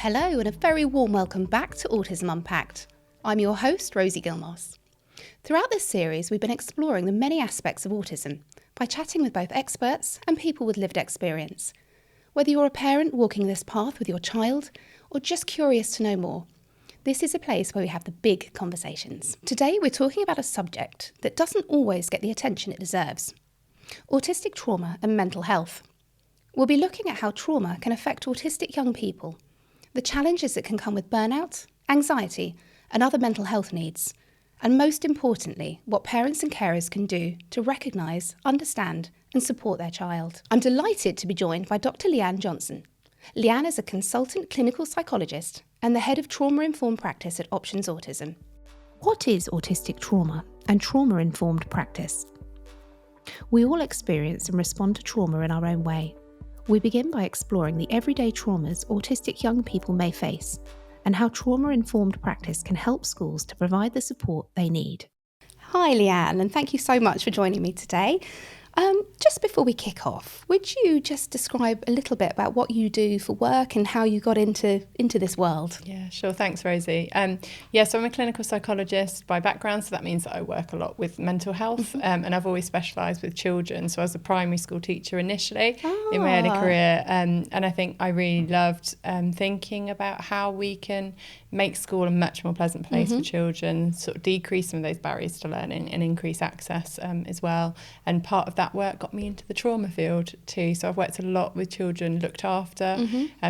Hello and a very warm welcome back to Autism Unpacked. I'm your host, Rosie Gilmoss. Throughout this series, we've been exploring the many aspects of autism by chatting with both experts and people with lived experience. Whether you're a parent walking this path with your child or just curious to know more, this is a place where we have the big conversations. Today, we're talking about a subject that doesn't always get the attention it deserves: autistic trauma and mental health. We'll be looking at how trauma can affect autistic young people, the challenges that can come with burnout, anxiety, and other mental health needs, and most importantly, what parents and carers can do to recognise, understand, and support their child. I'm delighted to be joined by Dr. Leanne Johnson. Leanne is a consultant clinical psychologist and the head of trauma-informed practice at Options Autism. What is autistic trauma and trauma-informed practice? We all experience and respond to trauma in our own way. We begin by exploring the everyday traumas autistic young people may face and how trauma-informed practice can help schools to provide the support they need. Hi Leanne, and thank you so much for joining me today. Just before we kick off, would you just describe a little bit about what you do for work and how you got into this world? Yeah, sure. Thanks, Rosie. So I'm a clinical psychologist by background, so that means that I work a lot with mental health, and I've always specialised with children. So I was a primary school teacher initially in my early career, and I think I really loved thinking about how we can make school a much more pleasant place for children, sort of decrease some of those barriers to learning and increase access as well. And part of that work got me into the trauma field too. So I've worked a lot with children looked after,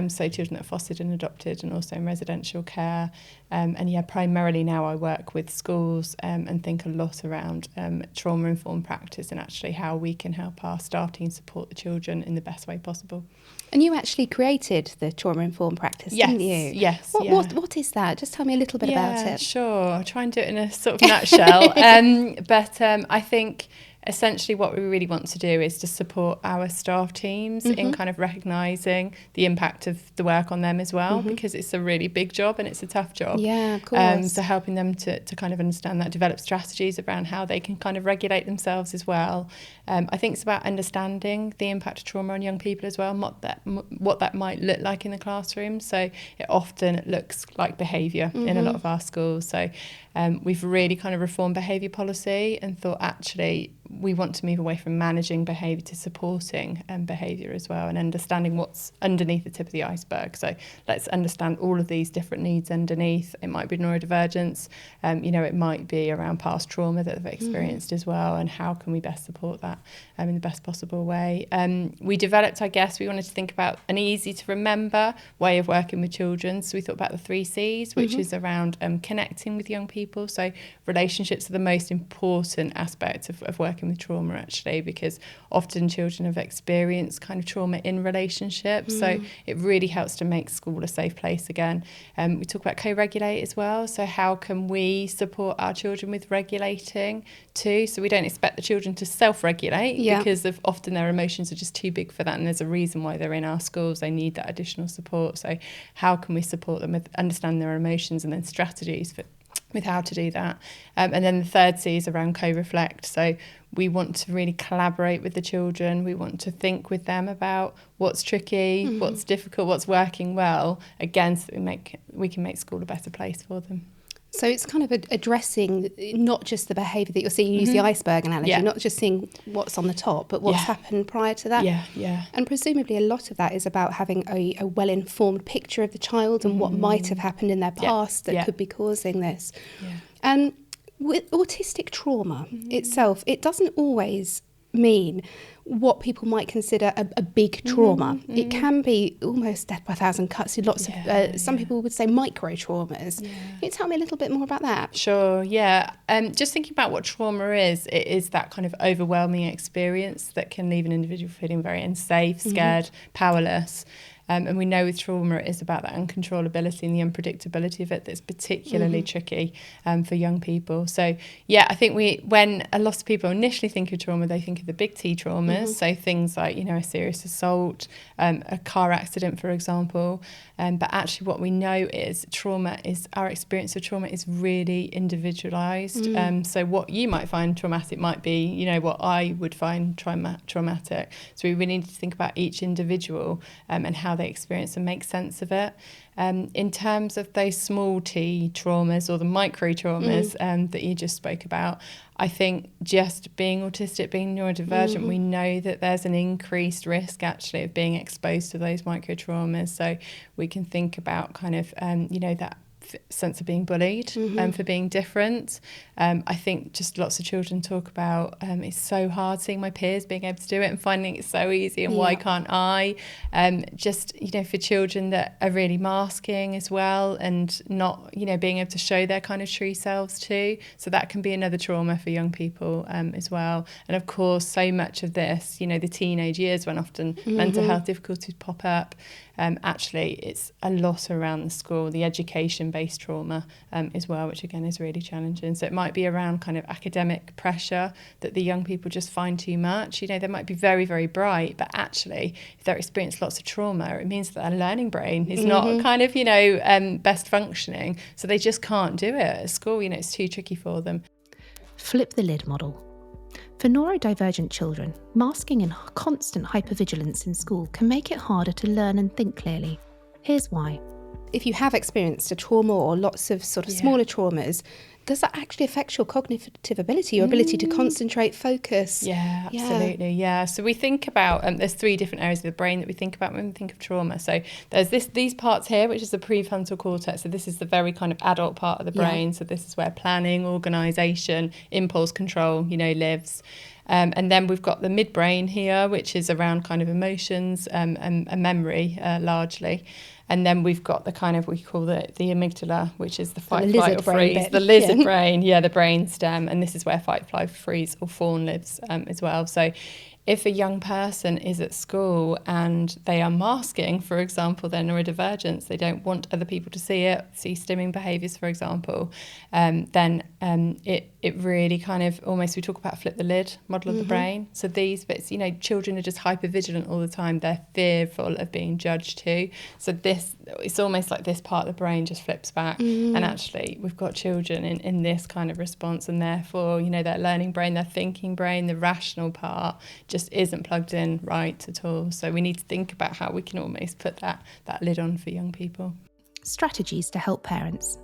so children that are fostered and adopted, and also in residential care. Primarily now I work with schools and think a lot around trauma-informed practice and actually how we can help our staff team support the children in the best way possible. And you actually created the trauma-informed practice, didn't you? Yes. What is that? Just tell me a little bit about it. Sure. I'll try and do it in a sort of nutshell. I think essentially what we really want to do is to support our staff teams in kind of recognising the impact of the work on them as well, because it's a really big job and it's a tough job. Yeah, of course. So helping them to kind of understand that, develop strategies around how they can kind of regulate themselves as well. I think it's about understanding the impact of trauma on young people as well, and what that might look like in the classroom. So it often looks like behaviour in a lot of our schools. So we've really kind of reformed behaviour policy and thought actually we want to move away from managing behaviour to supporting behaviour as well, and understanding what's underneath the tip of the iceberg. So let's understand all of these different needs underneath. It might be neurodivergence, it might be around past trauma that they've experienced as well, and how can we best support that in the best possible way. We developed, we wanted to think about an easy to remember way of working with children. So we thought about the 3 C's, which is around connecting with young people. So relationships are the most important aspect of working with trauma, actually, because often children have experienced kind of trauma in relationships. So it really helps to make school a safe place again. We talk about co-regulate as well. So how can we support our children with regulating too? So we don't expect the children to self-regulate because often their emotions are just too big for that, and there's a reason why they're in our schools. They need that additional support. So how can we support them with understanding their emotions and then strategies with how to do that. And then the 3rd C is around co-reflect. So we want to really collaborate with the children. We want to think with them about what's tricky, what's difficult, what's working well, again, so we can make school a better place for them. So it's kind of addressing not just the behaviour that you're seeing. You use the iceberg analogy, not just seeing what's on the top, but what's happened prior to that. Yeah. And presumably a lot of that is about having a well-informed picture of the child and what might have happened in their past that could be causing this. Yeah. And with autistic trauma itself, it doesn't always mean what people might consider a big trauma. It can be almost death by a thousand cuts. Lots of some people would say micro traumas. Can you tell me a little bit more about that? Sure. Yeah. Just thinking about what trauma is, it is that kind of overwhelming experience that can leave an individual feeling very unsafe, scared, powerless. And we know with trauma it is about that uncontrollability and the unpredictability of it that's particularly tricky for young people. So I think when a lot of people initially think of trauma, they think of the big T traumas, so things like a serious assault, a car accident, for example. But actually what we know is our experience of trauma is really individualised. So what you might find traumatic might be, what I would find traumatic. So we really need to think about each individual and how how they experience and make sense of it. In terms of those small t traumas or the micro traumas that you just spoke about, I think just being autistic, being neurodivergent, we know that there's an increased risk actually of being exposed to those micro traumas. So we can think about kind of, that sense of being bullied for being different. I think just lots of children talk about it's so hard seeing my peers being able to do it and finding it so easy, and why can't I? Just for children that are really masking as well, and not being able to show their kind of true selves too. So that can be another trauma for young people as well. And of course, so much of this, the teenage years when often mental health difficulties pop up. Actually, it's a lot around the school, the education-based trauma as well, which again is really challenging. So it might be around kind of academic pressure that the young people just find too much. They might be very, very bright, but actually, if they're experiencing lots of trauma, it means that their learning brain is not kind of, best functioning. So they just can't do it at school. It's too tricky for them. Flip the lid model. For neurodivergent children, masking and constant hypervigilance in school can make it harder to learn and think clearly. Here's why. If you have experienced a trauma or lots of sort of smaller traumas, does that actually affect your cognitive ability, your ability to concentrate, focus? Yeah, absolutely. Yeah. So we think about, there's 3 different areas of the brain that we think about when we think of trauma. So there's these parts here, which is the prefrontal cortex. So this is the very kind of adult part of the brain. So this is where planning, organisation, impulse control, lives. And then we've got the midbrain here, which is around kind of emotions and memory largely. And then we've got the kind of, we call it the amygdala, which is the fight, flight or freeze, the lizard brain, the brain stem. And this is where fight, flight, freeze or fawn lives as well. So if a young person is at school and they are masking, for example, their neurodivergence, they don't want other people to see it, see stimming behaviours, for example, then it really kind of almost, we talk about flip the lid model of the brain. So these bits, children are just hypervigilant all the time. They're fearful of being judged too. So it's almost like this part of the brain just flips back. And actually, we've got children in this kind of response, and therefore, their learning brain, their thinking brain, the rational part just isn't plugged in right at all. So we need to think about how we can almost put that lid on for young people. Strategies to help parents.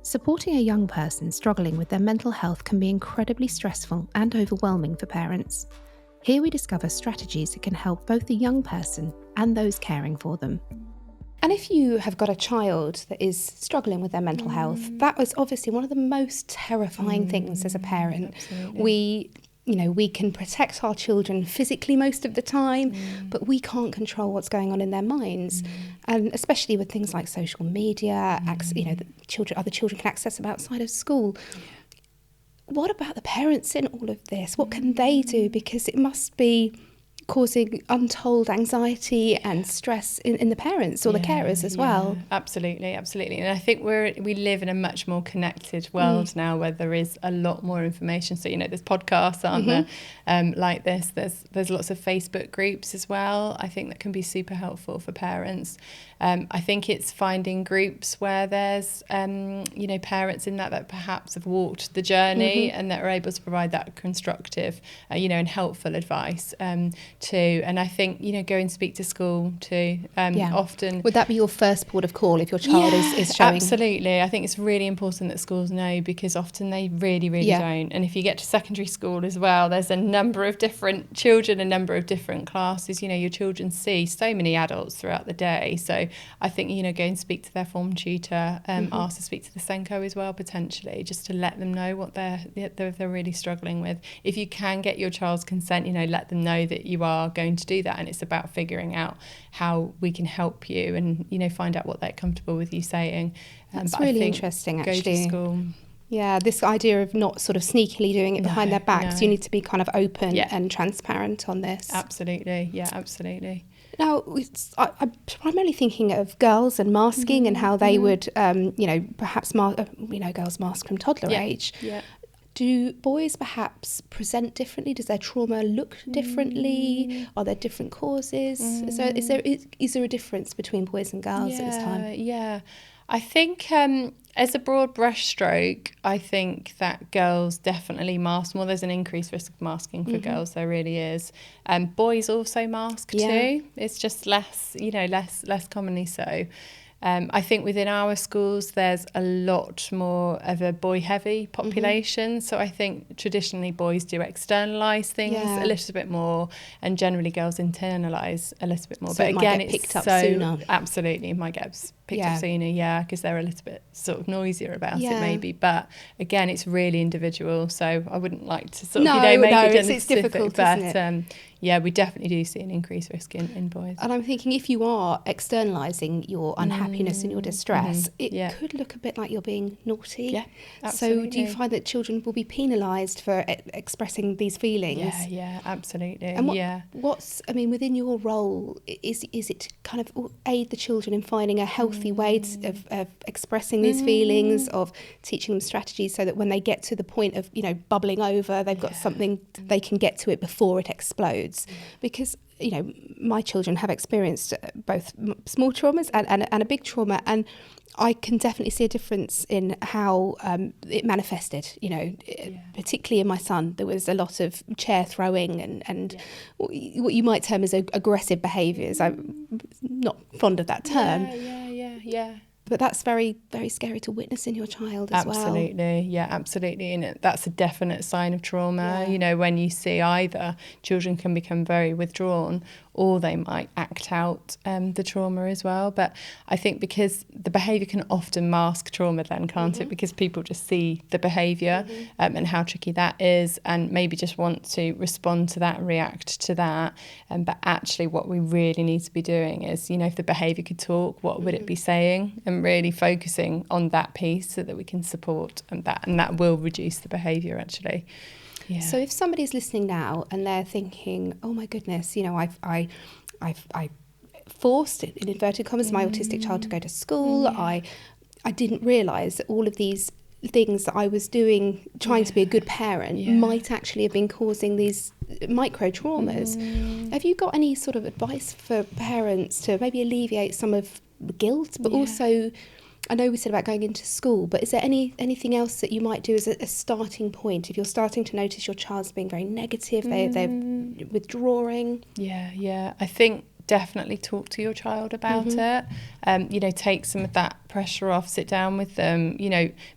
Supporting a young person struggling with their mental health can be incredibly stressful and overwhelming for parents. Here we discover strategies that can help both the young person and those caring for them. And if you have got a child that is struggling with their mental health, that was obviously one of the most terrifying things as a parent. Absolutely. We can protect our children physically most of the time, but we can't control what's going on in their minds. And especially with things like social media, other children can access them outside of school. What about the parents in all of this? What can they do? Because it must be causing untold anxiety and stress in the parents or the carers as well. Absolutely. And I think we live in a much more connected world now, where there is a lot more information. So there's podcasts, aren't there, like this. There's lots of Facebook groups as well. I think that can be super helpful for parents. I think it's finding groups where there's parents in that perhaps have walked the journey and that are able to provide that constructive and helpful advice too. And I think go and speak to school too. Often would that be your first port of call if your child is showing? Absolutely. I think it's really important that schools know, because often they really don't. And if you get to secondary school as well, there's a number of different children, a number of different classes. Your children see so many adults throughout the day. So I think go and speak to their form tutor, ask to speak to the Senko as well, potentially, just to let them know what they're really struggling with. If you can get your child's consent, let them know that you are going to do that, and it's about figuring out how we can help you and find out what they're comfortable with you saying. That's really interesting, actually. Go to school. Yeah, this idea of not sort of sneakily doing it behind their backs. You need to be kind of open and transparent on this. Absolutely. Now, I'm primarily thinking of girls and masking and how they would, perhaps, girls mask from toddler age. Yeah. Do boys perhaps present differently? Does their trauma look differently? Are there different causes? So is there a difference between boys and girls at this time? Yeah. I think as a broad brushstroke, I think that girls definitely mask more. There's an increased risk of masking for girls, there really is. Boys also mask too. It's just less, less commonly so. I think within our schools, there's a lot more of a boy-heavy population. So I think traditionally boys do externalise things a little bit more, and generally girls internalise a little bit more. So but again, it's picked up sooner. Absolutely, it might get picked up sooner, because they're a little bit sort of noisier about it maybe. But again, it's really individual, so I wouldn't like to sort of make it it's difficult, but isn't it? yeah, we definitely do see an increased risk in boys. And I'm thinking if you are externalising your unhappiness and your distress, it could look a bit like you're being naughty. Yeah, absolutely. So do you find that children will be penalised for expressing these feelings? Yeah, absolutely. And within your role, is it to kind of aid the children in finding a healthy way of expressing these feelings, of teaching them strategies so that when they get to the point of, bubbling over, they've got something, they can get to it before it explodes? Because my children have experienced both small traumas and a big trauma, and I can definitely see a difference in how it manifested. Particularly in my son, there was a lot of chair throwing and what you might term as aggressive behaviours. I'm not fond of that term. Yeah. But that's very, very scary to witness in your child as well. Absolutely. And that's a definite sign of trauma. When you see either children can become very withdrawn or they might act out the trauma as well. But I think because the behaviour can often mask trauma then, can't it? Because people just see the behaviour and how tricky that is, and maybe just want to respond to that and react to that. But actually what we really need to be doing is, if the behaviour could talk, what would it be saying? And really focusing on that piece so that we can support and that will reduce the behaviour actually. Yeah. So if somebody's listening now and they're thinking, oh my goodness, I forced, in inverted commas, my autistic child to go to school. I didn't realise that all of these things that I was doing, trying to be a good parent, might actually have been causing these micro traumas. Have you got any sort of advice for parents to maybe alleviate some of the guilt, but also, I know we said about going into school, but is there anything else that you might do as a starting point if you're starting to notice your child's being very negative, they're withdrawing? Yeah. I think definitely talk to your child about it. Take some of that pressure off, sit down with them,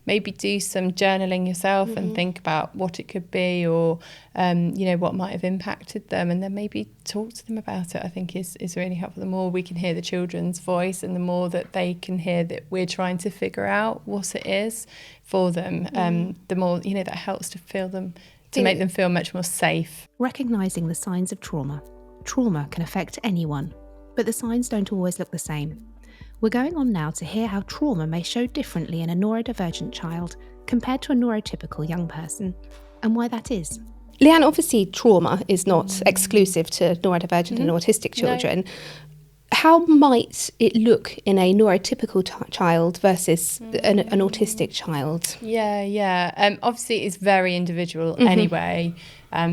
maybe do some journaling yourself and think about what it could be, or what might have impacted them, and then maybe talk to them about it. I think is really helpful. The more we can hear the children's voice and the more that they can hear that we're trying to figure out what it is for them, the more that helps to make them feel much more safe. Recognising the signs of trauma. Trauma can affect anyone, but the signs don't always look the same. We're going on now to hear how trauma may show differently in a neurodivergent child compared to a neurotypical young person, and why that is. Leanne, obviously trauma is not exclusive to neurodivergent and autistic children. No. How might it look in a neurotypical child versus an autistic child? Yeah. Obviously, it's very individual anyway.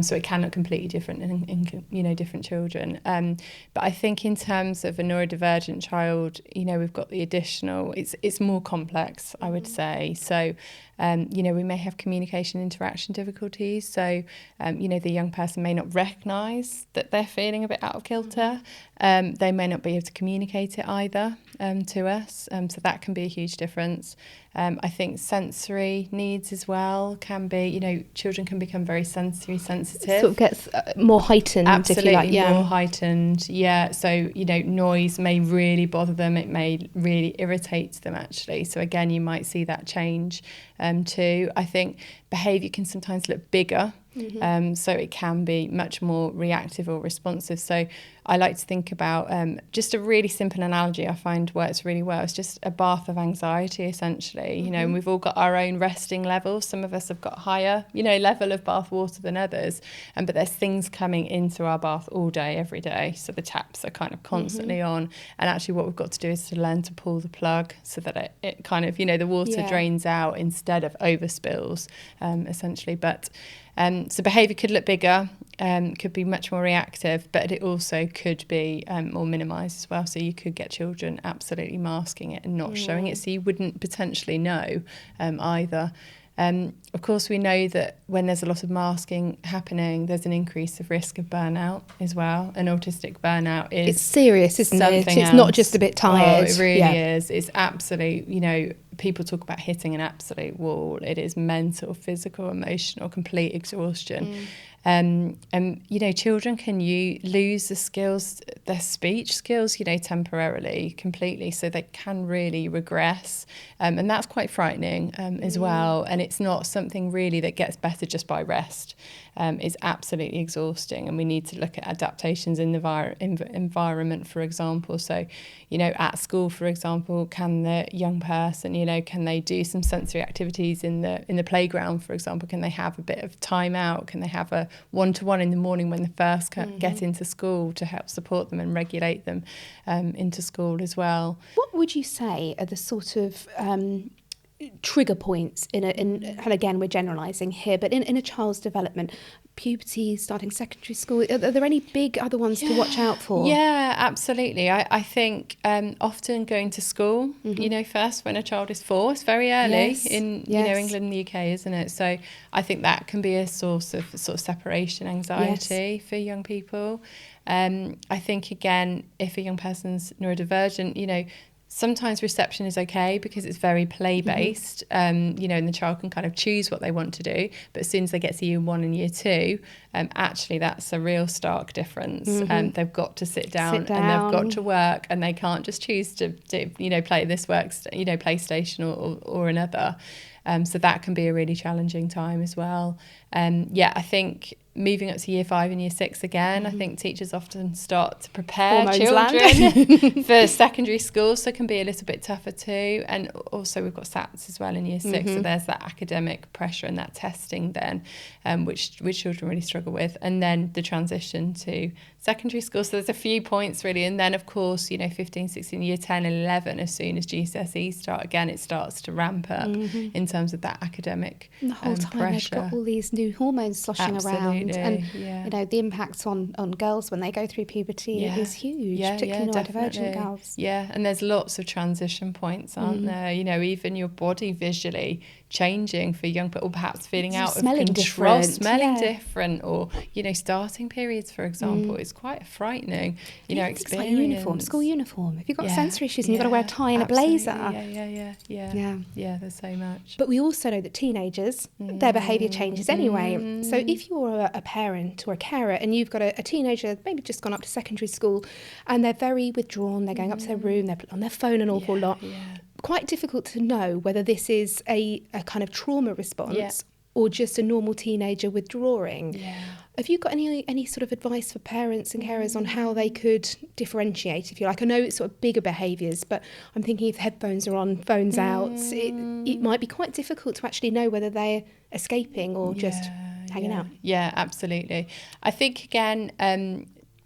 So it can look completely different in different children. But I think in terms of a neurodivergent child, we've got the additional. It's more complex, I would say. So, we may have communication interaction difficulties. So, the young person may not recognise that they're feeling a bit out of kilter. They may not be able to communicate it either to us. So that can be a huge difference. I think sensory needs as well can be, children can become very sensory sensitive. Sort of gets more heightened, absolutely, if you like. Yeah. More heightened, yeah. So, noise may really bother them. It may really irritate them, actually. So again, you might see that change too. I think behaviour can sometimes look bigger. So it can be much more reactive or responsive. So I like to think about just a really simple analogy I find works really well. It's just a bath of anxiety, essentially, and we've all got our own resting levels. Some of us have got higher, level of bath water than others. But there's things coming into our bath all day, every day. So the taps are kind of constantly on. And actually what we've got to do is to learn to pull the plug so that it kind of, the water drains out instead of overspills, essentially. But So behaviour could look bigger, could be much more reactive, but it also could be more minimised as well. So you could get children absolutely masking it and not showing it, so you wouldn't potentially know either. Of course, we know that when there's a lot of masking happening, there's an increase of risk of burnout as well. And autistic burnout is... It's serious, isn't it? It's else. not just a bit tired. Oh, it really is. It's absolute, people talk about hitting an absolute wall. It is mental, physical, emotional, complete exhaustion. And children can lose the skills, their speech skills, temporarily, completely. So they can really regress. And that's quite frightening as well. And it's not something really that gets better just by rest. It's absolutely exhausting. And we need to look at adaptations in the environment, for example. So, at school, for example, can the young person, can they do some sensory activities in the playground, for example? Can they have a bit of time out? Can they have a one-to-one in the morning when they first get into school to help support them and regulate them into school as well? What would you say are the sort of trigger points and again, we're generalising here, but in a child's development, puberty, starting secondary school, are there any big other ones to watch out for? Yeah, absolutely. I think often going to school, first when a child is 4, it's very early in England and the UK, isn't it? So I think that can be a source of sort of separation anxiety for young people. I think, again, if a young person's neurodivergent, sometimes reception is okay because it's very play-based, and the child can kind of choose what they want to do. But as soon as they get to year 1 and year 2, actually that's a real stark difference. They've got to sit down and they've got to work, and they can't just choose to play this PlayStation or another. So that can be a really challenging time as well. I think moving up to year 5 and year 6 again, I think teachers often start to prepare children for secondary school, so it can be a little bit tougher too. And also we've got SATs as well in year 6, so there's that academic pressure and that testing then, which children really struggle with. And then the transition to secondary school, so there's a few points really. And then of course 15, 16, year 10 and 11, as soon as GCSE start again, it starts to ramp up in terms of that academic and the whole time pressure. They've got all these new hormones sloshing around, and the impact on girls when they go through puberty is huge, particularly neurodivergent girls. And there's lots of transition points, aren't there? Even your body visually changing for young people, or perhaps feeling out of control, smelling different, or starting periods, for example. It's quite frightening, experience. Like school uniform. If you've got sensory issues and you've got to wear a tie and a blazer. There's so much. But we also know that teenagers, their behaviour changes anyway. So if you're a parent or a carer and you've got a teenager maybe just gone up to secondary school and they're very withdrawn, they're going up to their room, they're on their phone an awful lot, quite difficult to know whether this is a kind of trauma response or just a normal teenager withdrawing. Have you got any sort of advice for parents and carers on how they could differentiate, if you like? I know it's sort of bigger behaviours, but I'm thinking if headphones are on, phones out, it might be quite difficult to actually know whether they're escaping or just hanging out. Yeah, absolutely. I think, again,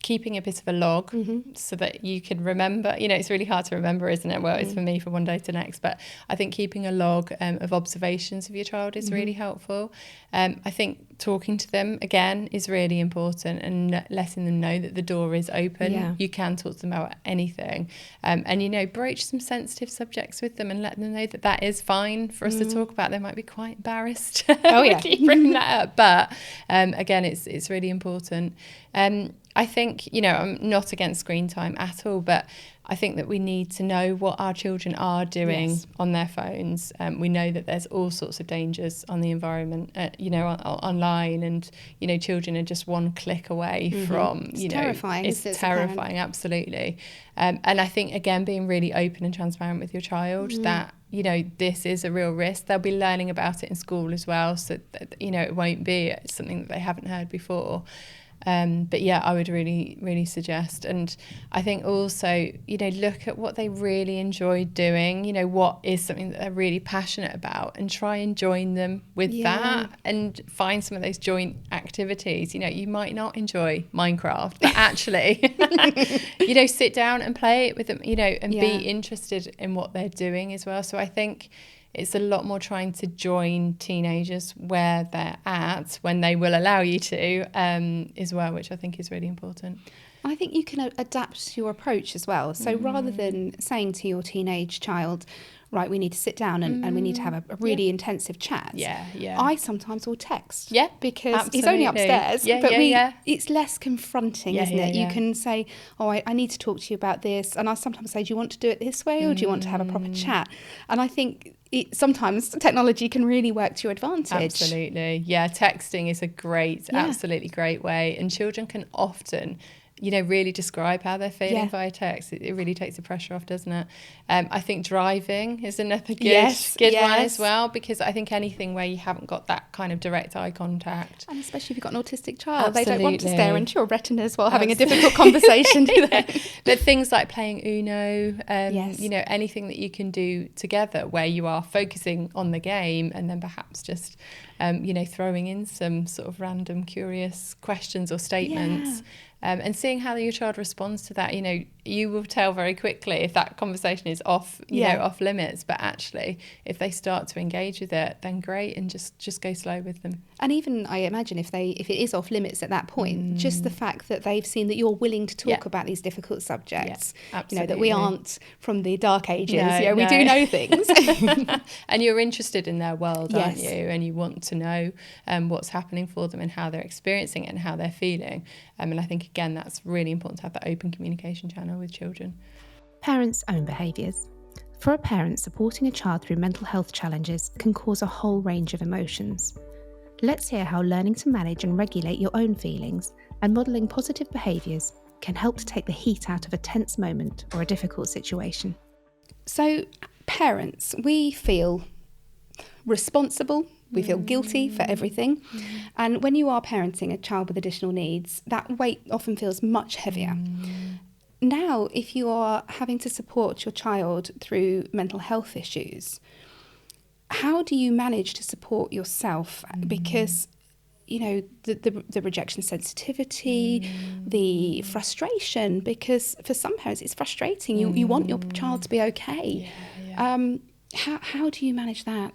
keeping a bit of a log so that you can remember, it's really hard to remember, isn't it? Well, it's for me from one day to the next, but I think keeping a log of observations of your child is really helpful. I think talking to them again is really important, and letting them know that the door is open. You can talk to them about anything, and broach some sensitive subjects with them and let them know that is fine for us to talk about. They might be quite embarrassed keep bringing that up, but again, it's really important. I think, I'm not against screen time at all, but I think that we need to know what our children are doing on their phones. We know that there's all sorts of dangers on the environment, online, and, children are just one click away from, it's terrifying. It's terrifying, absolutely. And I think, again, being really open and transparent with your child that, this is a real risk. They'll be learning about it in school as well, so that, it won't be something that they haven't heard before. But I would really, really suggest. And I think also, look at what they really enjoy doing, what is something that they're really passionate about, and try and join them with that, and find some of those joint activities. You might not enjoy Minecraft, but actually, sit down and play it with them, and be interested in what they're doing as well. So I think it's a lot more trying to join teenagers where they're at when they will allow you to as well, which I think is really important. I think you can adapt your approach as well. So rather than saying to your teenage child, right, we need to sit down and we need to have a really intensive chat. I sometimes will text. Because he's only upstairs. But it's less confronting, isn't it? You can say, oh, I need to talk to you about this. And I sometimes say, do you want to do it this way or do you want to have a proper chat? And I think sometimes technology can really work to your advantage. Absolutely. Yeah, texting is a absolutely great way. And children can often really describe how they're feeling via text. It really takes the pressure off, doesn't it? I think driving is another good one as well, because I think anything where you haven't got that kind of direct eye contact. And especially if you've got an autistic child, they don't want to stare into your retinas while having a difficult conversation, do they? But things like playing Uno, anything that you can do together where you are focusing on the game and then perhaps just throwing in some sort of random curious questions or statements. And seeing how your child responds to that, you will tell very quickly if that conversation is off limits. But actually, if they start to engage with it, then great, and just go slow with them. And even I imagine if it is off limits at that point, just the fact that they've seen that you're willing to talk about these difficult subjects, that we aren't from the dark ages. We do know things, and you're interested in their world, aren't you? And you want to know what's happening for them and how they're experiencing it and how they're feeling. And I think, again, that's really important to have that open communication channel with children. Parents' own behaviours. For a parent, supporting a child through mental health challenges can cause a whole range of emotions. Let's hear how learning to manage and regulate your own feelings and modelling positive behaviours can help to take the heat out of a tense moment or a difficult situation. So, parents, we feel responsible. We feel guilty for everything. And when you are parenting a child with additional needs, that weight often feels much heavier. Now, if you are having to support your child through mental health issues, how do you manage to support yourself? Because, the rejection sensitivity, the frustration, because for some parents it's frustrating. You want your child to be okay. How do you manage that?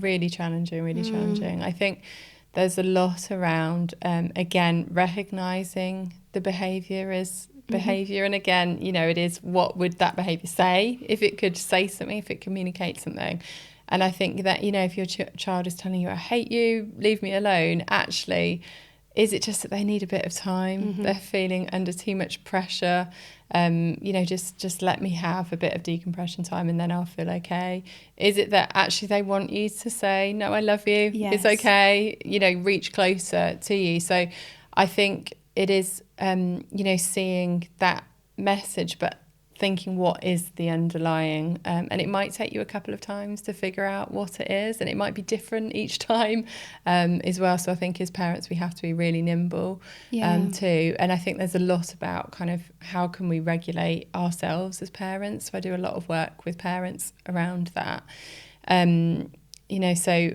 Really challenging. I think there's a lot around again recognising the behaviour as behaviour, and again it is, what would that behaviour say? If it could say something, if it communicates something. And I think that if your child is telling you, I hate you, leave me alone, actually, is it just that they need a bit of time? They're feeling under too much pressure. Just let me have a bit of decompression time and then I'll feel okay. Is it that actually they want you to say, no, I love you, it's okay, reach closer to you? So I think it is, seeing that message, but thinking what is the underlying, and it might take you a couple of times to figure out what it is, and it might be different each time as well. So I think as parents we have to be really nimble too. And I think there's a lot about kind of how can we regulate ourselves as parents. So I do a lot of work with parents around that. So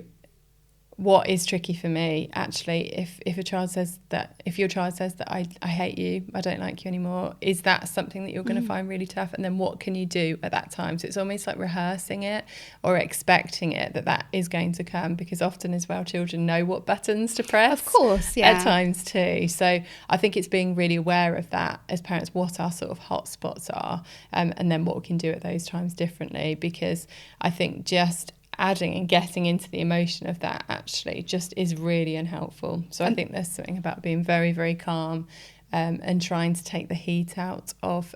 what is tricky for me, actually, if your child says that I hate you, I don't like you anymore, is that something that you're going to find really tough? And then what can you do at that time? So it's almost like rehearsing it or expecting it that is going to come, because often as well children know what buttons to press. Of course, at times too. So I think it's being really aware of that as parents, what our sort of hot spots are, and then what we can do at those times differently, because I think just adding and getting into the emotion of that actually just is really unhelpful. So I think there's something about being very, very calm and trying to take the heat out of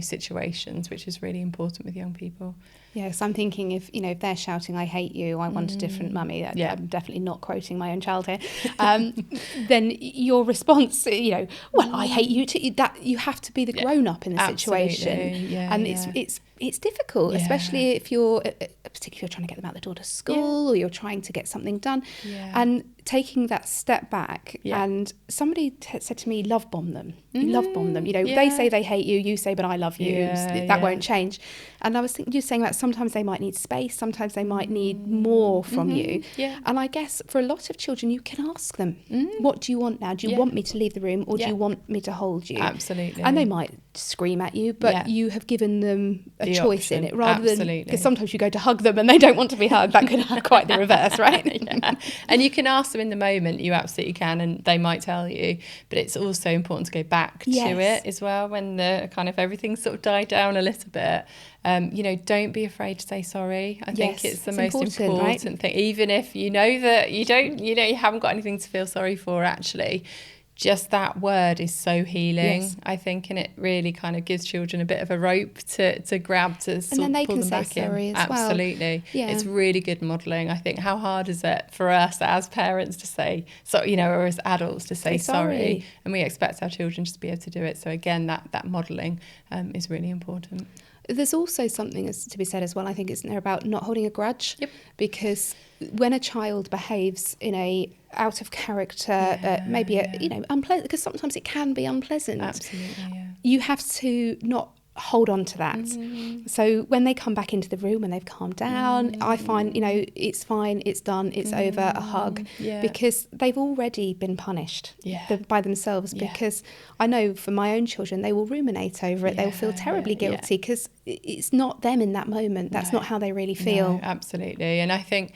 situations, which is really important with young people. Yes, I'm thinking if they're shouting, I hate you, I want a different mummy, I'm definitely not quoting my own child here, then your response, well, I hate you too, that you have to be the grown-up in the situation. And it's difficult, especially if you're, particularly if you're trying to get them out the door to school or you're trying to get something done. And taking that step back, and somebody said to me, love bomb them. You love bomb them. They say they hate you, you say, but I love you. That won't change. And I was thinking, you're saying that sometimes they might need space, sometimes they might need more from you. And I guess for a lot of children, you can ask them, what do you want now? Do you want me to leave the room, or do you want me to hold you? Absolutely. And they might scream at you, but you have given them a choice option. in it, rather Absolutely. than, because sometimes you go to hug them and they don't want to be hugged. That could have quite the reverse, right? Yeah. And you can ask them in the moment, you absolutely can, and they might tell you, but it's also important to go back to it as well when the kind of everything's sort of died down a little bit. Don't be afraid to say sorry. I think it's the most important thing, even if you know that you haven't got anything to feel sorry for, actually. Just that word is so healing, I think, and it really kind of gives children a bit of a rope to grab to sort of pull them back in. Absolutely. Yeah. It's really good modelling. I think, how hard is it for us as parents to say, or as adults to say sorry? And we expect our children just to be able to do it. So again, that modelling is really important. There's also something to be said as well, I think, isn't there, about not holding a grudge? Because when a child behaves in a out of character, maybe unpleasant, because sometimes it can be unpleasant. Absolutely, you have to not hold on to that. So when they come back into the room, when they've calmed down, I find, it's fine, it's done, it's over, a hug, because they've already been punished by themselves. Because I know for my own children, they will ruminate over it. They'll feel terribly guilty because it's not them in that moment. That's not how they really feel. No, absolutely. And I think,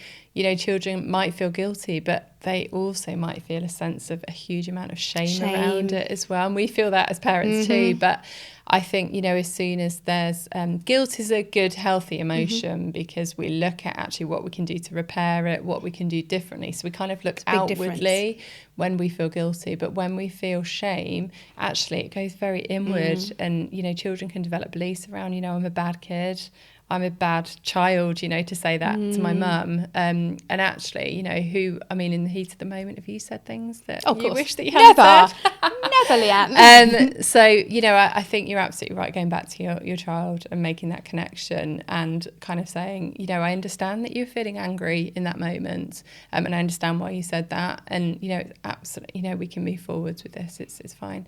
children might feel guilty, but they also might feel a sense of a huge amount of shame around it as well. And we feel that as parents too. But I think, as soon as there's guilt is a good, healthy emotion, because we look at actually what we can do to repair it, what we can do differently. So we kind of look outwardly when we feel guilty, but when we feel shame, actually it goes very inward. And, children can develop beliefs around, I'm a bad kid, I'm a bad child, to say that to my mum. And actually, in the heat of the moment, have you said things that you wish that you hadn't said? Never, Leanne. So, I think you're absolutely right, going back to your child and making that connection and kind of saying, I understand that you're feeling angry in that moment, and I understand why you said that. And, absolutely, we can move forwards with this. It's fine.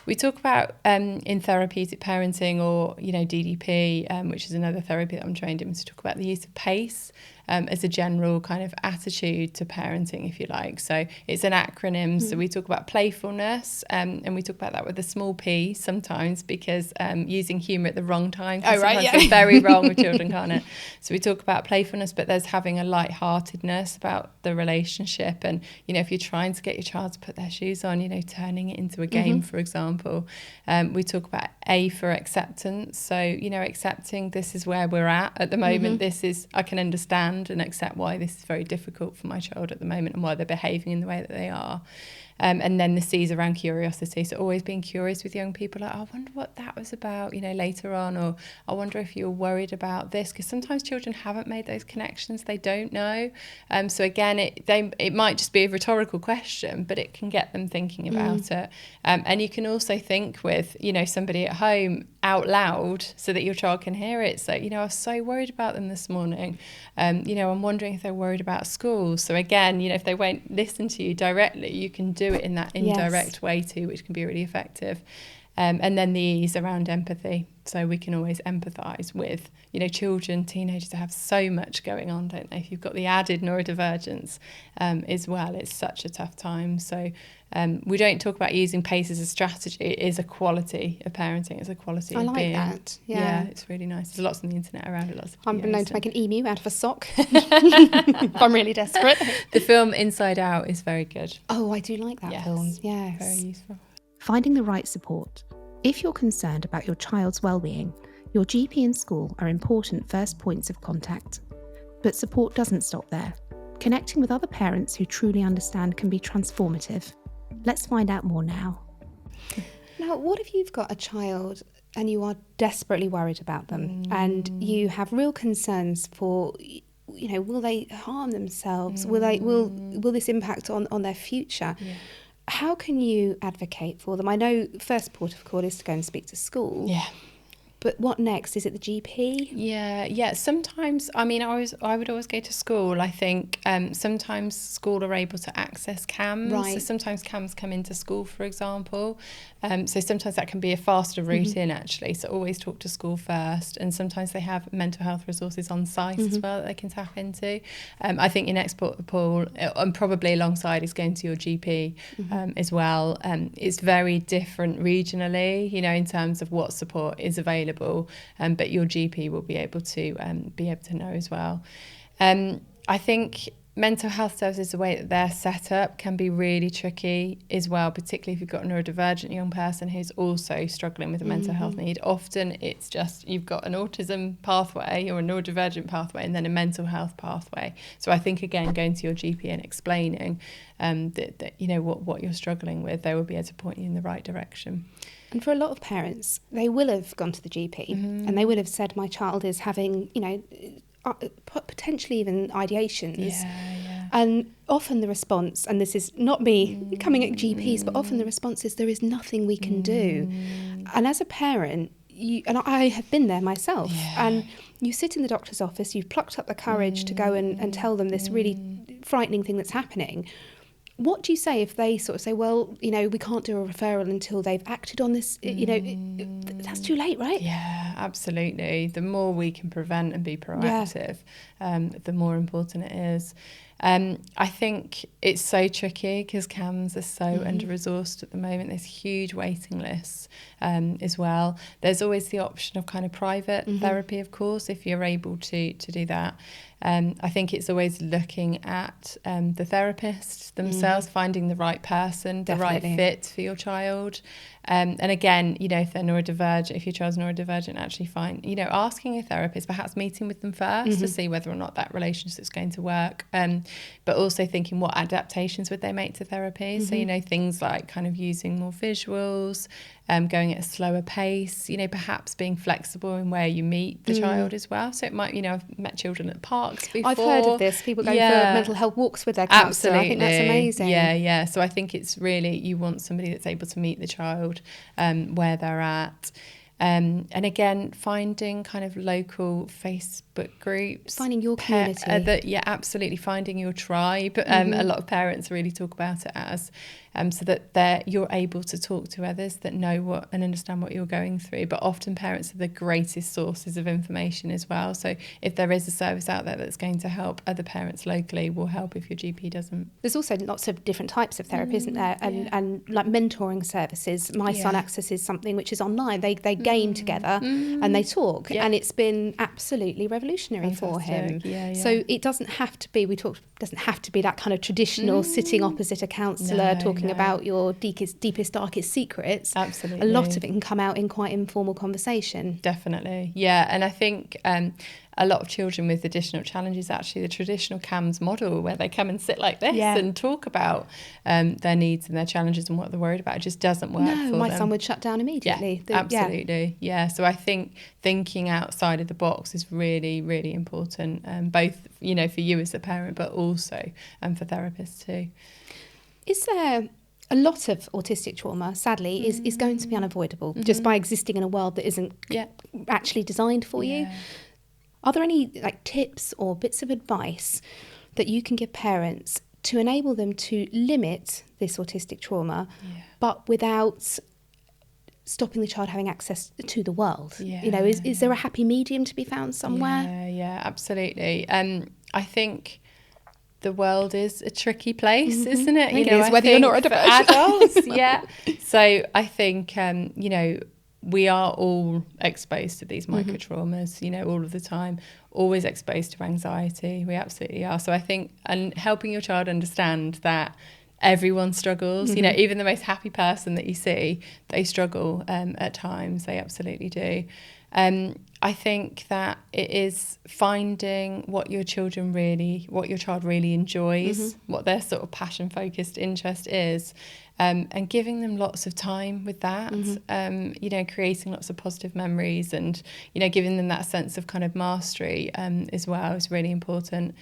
We talk about in therapeutic parenting, or, DDP, which is another therapy that I'm trained in, to talk about the use of pace as a general kind of attitude to parenting, if you like. So it's an acronym. So we talk about playfulness, and we talk about that with a small p sometimes, because using humour at the wrong time can sometimes be very wrong with children, can't it? So we talk about playfulness, but there's having a lightheartedness about the relationship. And, if you're trying to get your child to put their shoes on, turning it into a game, for example. We talk about A for acceptance. So, accepting this is where we're at the moment. This is, I can understand and accept why this is very difficult for my child at the moment and why they're behaving in the way that they are. And then the C's around curiosity. So always being curious with young people, like, I wonder what that was about, later on, or I wonder if you're worried about this, because sometimes children haven't made those connections, they don't know. So again, it might just be a rhetorical question, but it can get them thinking about it. And you can also think with, somebody at home out loud so that your child can hear it. So, I was so worried about them this morning. I'm wondering if they're worried about school. So again, if they won't listen to you directly, you can do it in that indirect way too, which can be really effective. And then the E's around empathy. So we can always empathise with, children, teenagers have so much going on, don't they? If you've got the added neurodivergence as well, it's such a tough time. So we don't talk about using pace as a strategy. It is a quality of parenting. It's a quality of being. I like that. Yeah, it's really nice. There's lots on the internet around it. I'm known to make an emu out of a sock if I'm really desperate. The film Inside Out is very good. Oh, I do like that film. Yes. Very useful. Finding the right support. If you're concerned about your child's well-being, your GP and school are important first points of contact. But support doesn't stop there. Connecting with other parents who truly understand can be transformative. Let's find out more now. Now, what if you've got a child and you are desperately worried about them and you have real concerns for, will they harm themselves? Will this impact on their future? Yeah. How can you advocate for them? I know first port of call is to go and speak to school. Yeah. But what next? Is it the GP? Yeah. Sometimes, I mean, I would always go to school. I think sometimes school are able to access CAMS. Right. So sometimes CAMS come into school, for example. So sometimes that can be a faster route in, actually. So always talk to school first. And sometimes they have mental health resources on site as well that they can tap into. I think your next port of call, and probably alongside, is going to your GP as well. It's very different regionally, you know, in terms of what support is available, but your GP will be able to know as well. I think mental health services, the way that they're set up, can be really tricky as well, particularly if you've got a neurodivergent young person who's also struggling with a mental health need. Often it's just you've got an autism pathway or a neurodivergent pathway and then a mental health pathway. So I think, again, going to your GP and explaining that you know what you're struggling with, they will be able to point you in the right direction. And for a lot of parents, they will have gone to the GP and they will have said, my child is having, you know, potentially even ideations. Yeah. And often the response, and this is not me coming at GPs, but often the response is there is nothing we can do. And as a parent, and I have been there myself, and you sit in the doctor's office, you've plucked up the courage to go and tell them this really frightening thing that's happening. What do you say if they sort of say, well, you know, we can't do a referral until they've acted on this? You know, that's too late, right? Yeah, absolutely. The more we can prevent and be proactive, the more important it is. I think it's so tricky because CAMS are so under-resourced at the moment. There's huge waiting lists as well. There's always the option of kind of private therapy, of course, if you're able to do that. I think it's always looking at the therapists themselves, finding the right person, the right fit for your child. And again, you know, if they're neurodivergent, if your child's neurodivergent, actually asking a therapist, perhaps meeting with them first to see whether or not that relationship is going to work. But also thinking, what adaptations would they make to therapy? So, you know, things like kind of using more visuals, going at a slower pace, you know, perhaps being flexible in where you meet the child as well. So it might, you know, I've met children at parks before. I've heard of this, people going for mental health walks with their counsellor. I think that's amazing. Yeah. So I think it's really, you want somebody that's able to meet the child where they're at. And again, finding kind of local Facebook groups. Finding your community. Absolutely. Finding your tribe. A lot of parents really talk about it as so that you're able to talk to others that know what and understand what you're going through. But often parents are the greatest sources of information as well. So if there is a service out there that's going to help other parents locally, will help if your GP doesn't. There's also lots of different types of therapy, isn't there? And like mentoring services. My son accesses something which is online. They game together and they talk. And it's been absolutely revolutionary for him. So it doesn't have to be, doesn't have to be that kind of traditional sitting opposite a counsellor talking about your deepest, darkest secrets. Absolutely. A lot of it can come out in quite informal conversation. Definitely. Yeah. And I think a lot of children with additional challenges, actually the traditional CAMS model where they come and sit like this and talk about their needs and their challenges and what they're worried about, it just doesn't work for them. My son would shut down immediately. Absolutely. Yeah. So I think thinking outside of the box is really, really important, both, you know, for you as a parent, but also for therapists too. Is there a lot of autistic trauma, sadly, is going to be unavoidable just by existing in a world that isn't actually designed for you? Are there any tips or bits of advice that you can give parents to enable them to limit this autistic trauma, but without stopping the child having access to the world? You know, is there a happy medium to be found somewhere? Yeah, absolutely. I think the world is a tricky place, isn't it? You know, it is, whether you're neurodivergent. Adults, So I think, you know, we are all exposed to these microtraumas, you know, all of the time, always exposed to anxiety. We absolutely are. So I think, and helping your child understand that everyone struggles, you know, even the most happy person that you see, they struggle at times. They absolutely do. I think that it is finding what your child really enjoys, what their sort of passion-focused interest is, and giving them lots of time with that, you know, creating lots of positive memories and, you know, giving them that sense of kind of mastery as well is really important.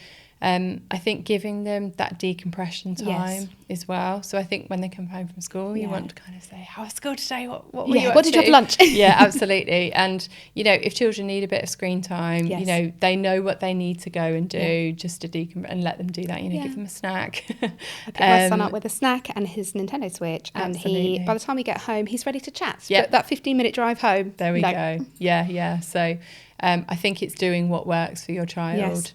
I think giving them that decompression time as well. So I think when they come home from school, you want to kind of say, how was school today? What were you up what did you have for lunch? Yeah, absolutely. And, you know, if children need a bit of screen time, you know, they know what they need to go and do just to decompress, and let them do that, you know, give them a snack. I pick my son up with a snack and his Nintendo Switch, and absolutely. by the time we get home, he's ready to chat. Yep. But that 15-minute drive home, there we go. Yeah. So I think it's doing what works for your child.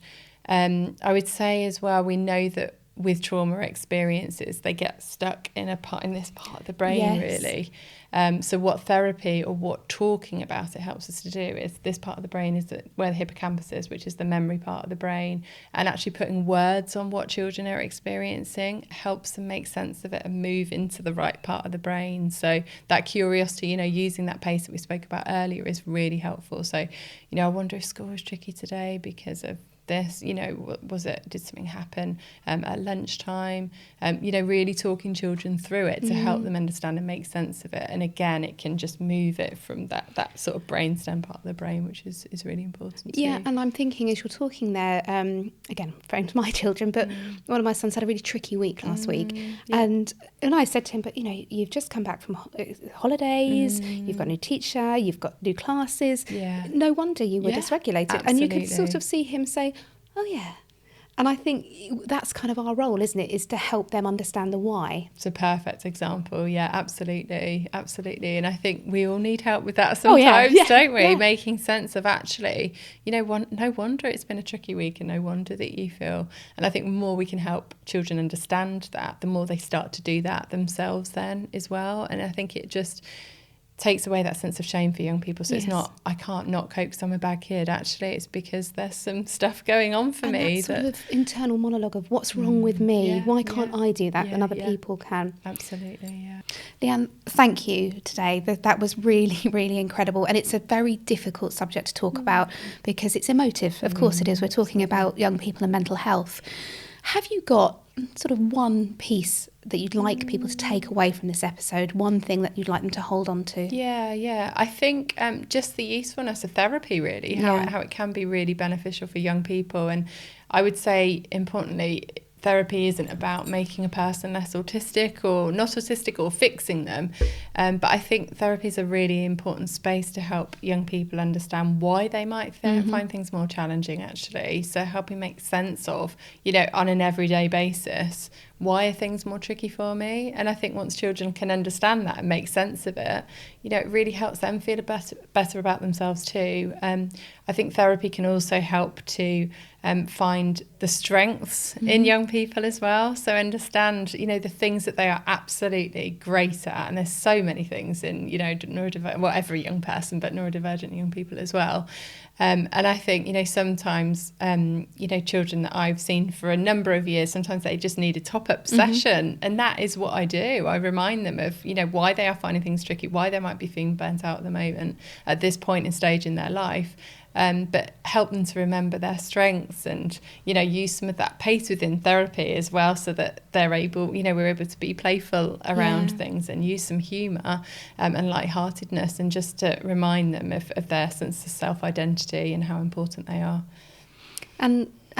I would say as well, we know that with trauma experiences, they get stuck in this part of the brain, really. So what therapy or what talking about it helps us to do is, this part of the brain is where the hippocampus is, which is the memory part of the brain, and actually putting words on what children are experiencing helps them make sense of it and move into the right part of the brain. So that curiosity, you know, using that pace that we spoke about earlier is really helpful. So, you know, I wonder if school was tricky today because of this, you know, did something happen at lunchtime? You know, really talking children through it to help them understand and make sense of it. And again, it can just move it from that sort of brainstem part of the brain, which is really important too. Yeah, and I'm thinking as you're talking there, again, framed my children, but one of my sons had a really tricky week last week. And I said to him, but, you know, you've just come back from holidays, you've got a new teacher, you've got new classes. Yeah. No wonder you were dysregulated. Absolutely. And you could sort of see him say, oh, yeah. And I think that's kind of our role, isn't it, is to help them understand the why. It's a perfect example. Yeah, absolutely. And I think we all need help with that sometimes, don't we? Making sense of, actually, you know, no wonder it's been a tricky week, and no wonder that you feel. And I think the more we can help children understand that, the more they start to do that themselves then as well. And I think it just takes away that sense of shame for young people. So it's not, I can't not cope because I'm a bad kid. Actually, it's because there's some stuff going on for me. That sort of internal monologue of what's wrong with me? Why can't I do that and other people can? Absolutely, yeah. Leanne, thank you today. That was really, really incredible. And it's a very difficult subject to talk about because it's emotive. Of course it is. We're talking about young people and mental health. Have you got sort of one piece that you'd like people to take away from this episode, one thing that you'd like them to hold on to? Yeah. I think just the usefulness of therapy, really, how it can be really beneficial for young people. And I would say, importantly, therapy isn't about making a person less autistic or not autistic or fixing them. But I think therapy is a really important space to help young people understand why they might find things more challenging, actually. So helping make sense of, you know, on an everyday basis, why are things more tricky for me? And I think once children can understand that and make sense of it, you know, it really helps them feel better about themselves too. I think therapy can also help to find the strengths in young people as well. So understand, you know, the things that they are absolutely great at. And there's so many things in, you know, every young person, but neurodivergent young people as well. And I think, you know, sometimes, you know, children that I've seen for a number of years, sometimes they just need a top-up session. And that is what I do. I remind them of, you know, why they are finding things tricky, why they might be feeling burnt out at the moment at this point and stage in their life. But help them to remember their strengths and, you know, use some of that pace within therapy as well, so that they're able, you know, we're able to be playful around things and use some humour and lightheartedness, and just to remind them of their sense of self-identity and how important they are.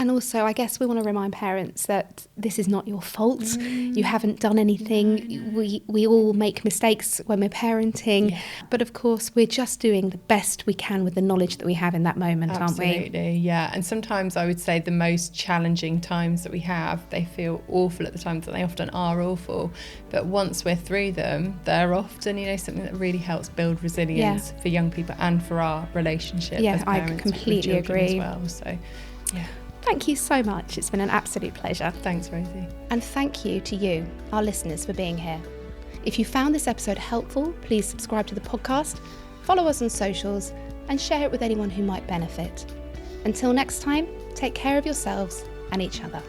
And also, I guess we want to remind parents that this is not your fault. You haven't done anything. We all make mistakes when we're parenting. Yeah. But of course, we're just doing the best we can with the knowledge that we have in that moment, aren't we? Absolutely, yeah. And sometimes I would say the most challenging times that we have, they feel awful at the time, that they often are awful. But once we're through them, they're often, you know, something that really helps build resilience for young people and for our relationship as parents. I completely agree. As well. So, yeah. Thank you so much. It's been an absolute pleasure. Thanks, Rosie. And thank you to you, our listeners, for being here. If you found this episode helpful, please subscribe to the podcast, follow us on socials, and share it with anyone who might benefit. Until next time, take care of yourselves and each other.